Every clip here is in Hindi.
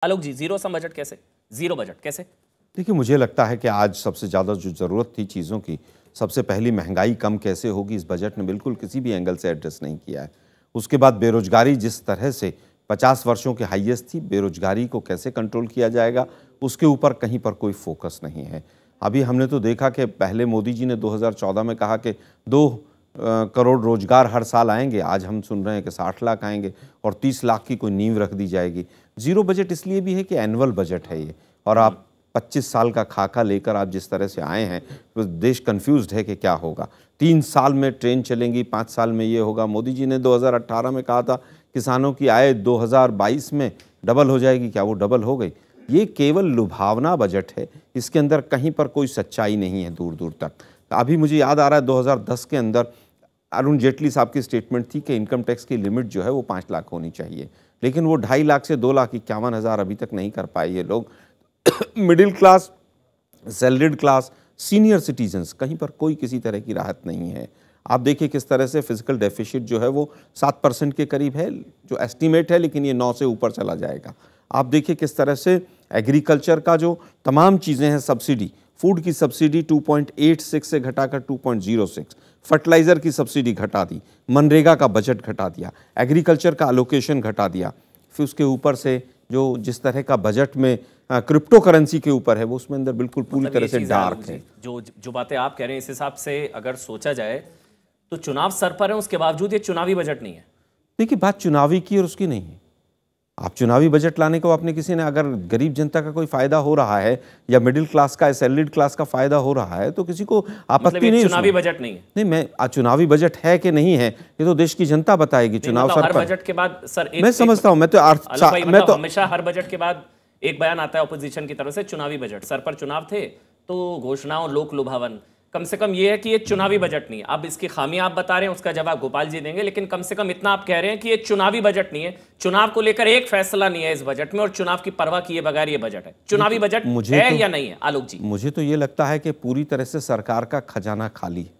आलोक जी, जीरो सम बजट कैसे, जीरो बजट कैसे? देखिए, मुझे लगता है कि आज सबसे ज़्यादा जो ज़रूरत थी चीज़ों की, सबसे पहली महंगाई कम कैसे होगी, इस बजट ने बिल्कुल किसी भी एंगल से एड्रेस नहीं किया है। उसके बाद बेरोजगारी जिस तरह से 50 वर्षों के हाईएस्ट थी, बेरोजगारी को कैसे कंट्रोल किया जाएगा, उसके ऊपर कहीं पर कोई फोकस नहीं है। अभी हमने तो देखा कि पहले मोदी जी ने 2014 में कहा कि 2 करोड़ रोजगार हर साल आएंगे, आज हम सुन रहे हैं कि 60 लाख आएंगे और 30 लाख की कोई नींव रख दी जाएगी। जीरो बजट इसलिए भी है कि एनुअल बजट है ये, और आप 25 साल का खाका लेकर आप जिस तरह से आए हैं, तो देश कंफ्यूज्ड है कि क्या होगा। 3 साल में ट्रेन चलेंगी, 5 साल में ये होगा। मोदी जी ने 2018 में कहा था किसानों की आय 2022 में डबल हो जाएगी, क्या वो डबल हो गई? ये केवल लुभावना बजट है, इसके अंदर कहीं पर कोई सच्चाई नहीं है दूर दूर तक। अभी मुझे याद आ रहा है 2010 के अंदर अरुण जेटली साहब की स्टेटमेंट थी कि इनकम टैक्स की लिमिट जो है वो 5 लाख होनी चाहिए, लेकिन वो 2.5 लाख से 2,51,000 अभी तक नहीं कर पाए ये लोग। Middle class, salaried class, senior citizens, कहीं पर कोई किसी तरह की राहत नहीं है। आप देखिए किस तरह से फिजिकल डेफिसिट जो है वो 7% के करीब है, जो एस्टीमेट है, लेकिन ये 9 से ऊपर चला जाएगा। आप देखिए किस तरह से एग्रीकल्चर का जो तमाम चीज़ें हैं, सब्सिडी, फूड की सब्सिडी 2.86 से घटाकर 2.06, फर्टिलाइज़र की सब्सिडी घटा दी, मनरेगा का बजट घटा दिया, एग्रीकल्चर का अलोकेशन घटा दिया। फिर उसके ऊपर से जो जिस तरह का बजट में क्रिप्टो करेंसी के ऊपर है, वो उसमें अंदर बिल्कुल पूरी तरह से डार्क है। जो बातें आप कह रहे हैं, इस हिसाब से अगर सोचा जाए तो चुनाव सर पर है, उसके बावजूद ये चुनावी बजट नहीं है। देखिए, बात चुनावी की और उसकी नहीं है। आप चुनावी बजट लाने को आपने किसी ने, अगर गरीब जनता का कोई फायदा हो रहा है या मिडिल क्लास का, सैलरीड क्लास का फायदा हो रहा है, तो किसी को आपत्ति नहीं। चुनावी बजट नहीं है। नहीं, मैं चुनावी बजट है कि नहीं है ये तो देश की जनता बताएगी। चुनाव सर हर पर बजट के बाद सर मैं समझता हूं, मैं तो हमेशा हर बजट के बाद एक बयान आता है ऑपोजिशन की तरफ से, चुनावी बजट, सर पर चुनाव थे तो घोषणाओं लोक लुभावन। कम से कम ये है कि ये चुनावी बजट नहीं है। अब इसकी खामियां आप बता रहे हैं, उसका जवाब गोपाल जी देंगे, लेकिन कम से कम इतना आप कह रहे हैं कि ये चुनावी बजट नहीं है, चुनाव को लेकर एक फैसला नहीं है इस बजट में, और चुनाव की परवाह किए बगैर ये बजट है। चुनावी बजट है या नहीं है आलोक जी? मुझे तो ये लगता है कि पूरी तरह से सरकार का खजाना खाली है।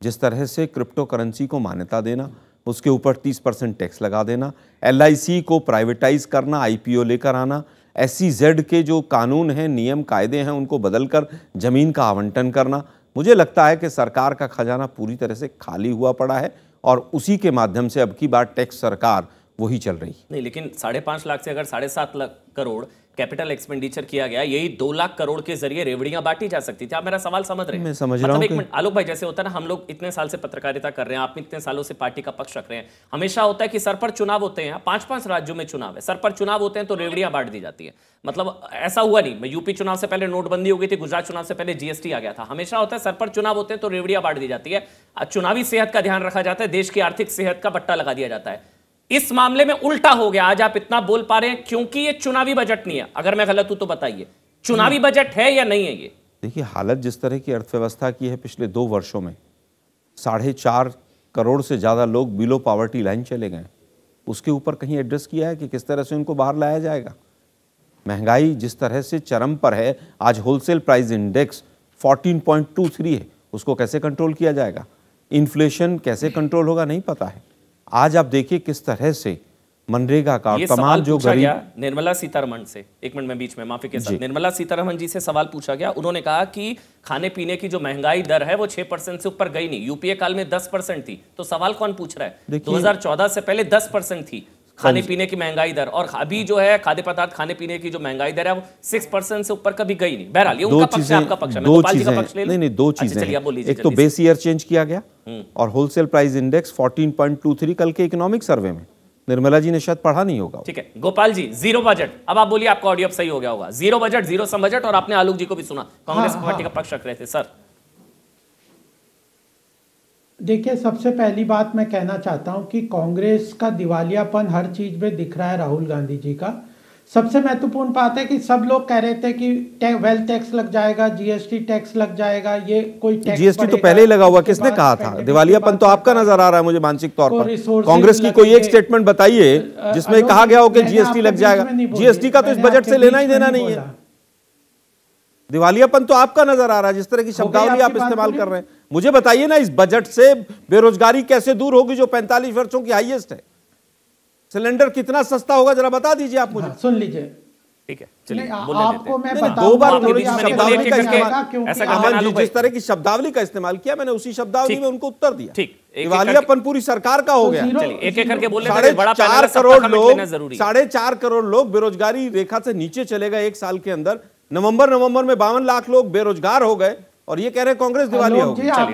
जिस तरह से क्रिप्टो करेंसी को मान्यता देना, उसके ऊपर 30% टैक्स लगा देना, LIC को प्राइवेटाइज करना, IPO लेकर आना, SEZ के जो कानून हैं, नियम कायदे हैं, उनको बदलकर जमीन का आवंटन करना, मुझे लगता है कि सरकार का खजाना पूरी तरह से खाली हुआ पड़ा है, और उसी के माध्यम से अब की बार टैक्स सरकार वही चल रही नहीं। लेकिन 5.5 लाख से अगर 7.5 करोड़ कैपिटल एक्सपेंडिचर किया गया, यही 2 लाख करोड़ के जरिए रेवड़ियां बांटी जा सकती थी। आप मेरा सवाल समझ रहे हैं? मैं समझ रहा हूं। एक मिनट आलोक भाई, जैसे होता है ना, हम लोग इतने साल से पत्रकारिता कर रहे हैं, आप इतने सालों से पार्टी का पक्ष रख रहे हैं, हमेशा होता है कि सर पर चुनाव होते हैं, 5-5 राज्यों में चुनाव है, सर पर चुनाव होते हैं तो रेवड़ियां बांट दी जाती है। मतलब ऐसा हुआ नहीं, यूपी चुनाव से पहले नोटबंदी हो गई थी, गुजरात चुनाव से पहले GST आ गया था। हमेशा होता है सर पर चुनाव होते हैं तो रेवड़ियां बांट दी जाती है, चुनावी सेहत का ध्यान रखा जाता है, देश की आर्थिक सेहत का पट्टा लगा दिया जाता है। इस मामले में उल्टा हो गया। आज आप इतना बोल पा रहे हैं क्योंकि ये चुनावी बजट नहीं है। अगर मैं गलत हूं तो बताइए, चुनावी बजट है या नहीं है ये? देखिए, हालत जिस तरह की अर्थव्यवस्था की है, पिछले 2 वर्षों में 4.5 करोड़ से ज़्यादा लोग बिलो पॉवर्टी लाइन चले गए, उसके ऊपर कहीं एड्रेस किया है कि किस तरह से उनको बाहर लाया जाएगा? महंगाई जिस तरह से चरम पर है, आज होलसेल प्राइस इंडेक्स 14.23 है, उसको कैसे कंट्रोल किया जाएगा? इन्फ्लेशन कैसे कंट्रोल होगा, नहीं पता है। आज आप देखिए किस तरह से मनरेगा का तमाम जो गरीब, निर्मला सीतारमण से, एक मिनट में बीच में माफी के साथ, निर्मला सीतारमण जी से सवाल पूछा गया, उन्होंने कहा कि खाने पीने की जो महंगाई दर है वो 6% से ऊपर गई नहीं, यूपीए काल में 10% थी। तो सवाल कौन पूछ रहा है? 2014 से पहले 10% थी खाने पीने की महंगाई दर, और अभी जो है खाद्य पदार्थ खाने पीने की जो महंगाई दर है वो 6% से ऊपर कभी गई नहीं। बहरहाल ये उनका पक्ष है, आपका पक्ष है, मैं गोपाल जी का पक्ष ले लूं। नहीं, 2 चीजें हैं। एक तो बेस ईयर चेंज किया गया, और होलसेल प्राइस इंडेक्स 14.23 कल के इकोनॉमिक सर्वे में, निर्मला जी ने शायद पढ़ा नहीं होगा। ठीक है गोपाल जी, जीरो बजट, अब आप बोलिए, आपका ऑडियो सही हो गया होगा। Zero budget, zero sum budget, और आपने आलोक जी को भी सुना, कांग्रेस पार्टी का पक्ष रख रहे थे। सर देखिए, सबसे पहली बात मैं कहना चाहता हूं कि कांग्रेस का दिवालियापन हर चीज में दिख रहा है राहुल गांधी जी का। सबसे महत्वपूर्ण बात है कि सब लोग कह रहे थे कि वेल्थ टैक्स लग जाएगा, GST टैक्स लग जाएगा, ये कोई टैक्स GST तो पहले ही लगा हुआ, किसने कहा था? दिवालियापन तो आपका नजर आ रहा है मुझे मानसिक तौर पर। कांग्रेस की कोई एक स्टेटमेंट बताइए जिसमें कहा गया हो कि GST लग जाएगा। GST का तो इस बजट से लेना ही देना नहीं है। दिवालियापन तो आपका नजर आ रहा है, जिस तरह की शब्दावली आप इस्तेमाल कर रहे हैं। मुझे बताइए ना, इस बजट से बेरोजगारी कैसे दूर होगी जो 45 वर्षों की हाईएस्ट है? सिलेंडर कितना सस्ता होगा जरा बता दीजिए आप मुझे। सुन लीजिए, ठीक है, चलिए नहीं, बोलने देते आपको हैं। मैं नहीं, बताऊं दो बार आपने थोड़ी बीच में नहीं शब्दावली बोले, का एक-एक इस्तेमाल करके क्योंकि ऐसा करना अमन ना जी लो जिस भाई। तरह की शब्दावली का इस्तेमाल किया मैंने उसी शब्दावली ठीक। में उनको उत्तर दिया। ठीक, एक-एक दिवालियापन पूरी सरकार का हो गया। जीरो- चलिए एक-एक करके बोल लेते साढ़े हैं, बड़ा पैनल है, 4 सबका करोड़ कमेंट लोग लेना जरूरी है। 4.5 करोड़ लोग बेरोजगारी रेखा से नीचे चले गए एक साल के अंदर। नवंबर में 52 लाख लोग बेरोजगार हो गए और ये कह रहे हैं कांग्रेस दिवालिया हो जी गई। आप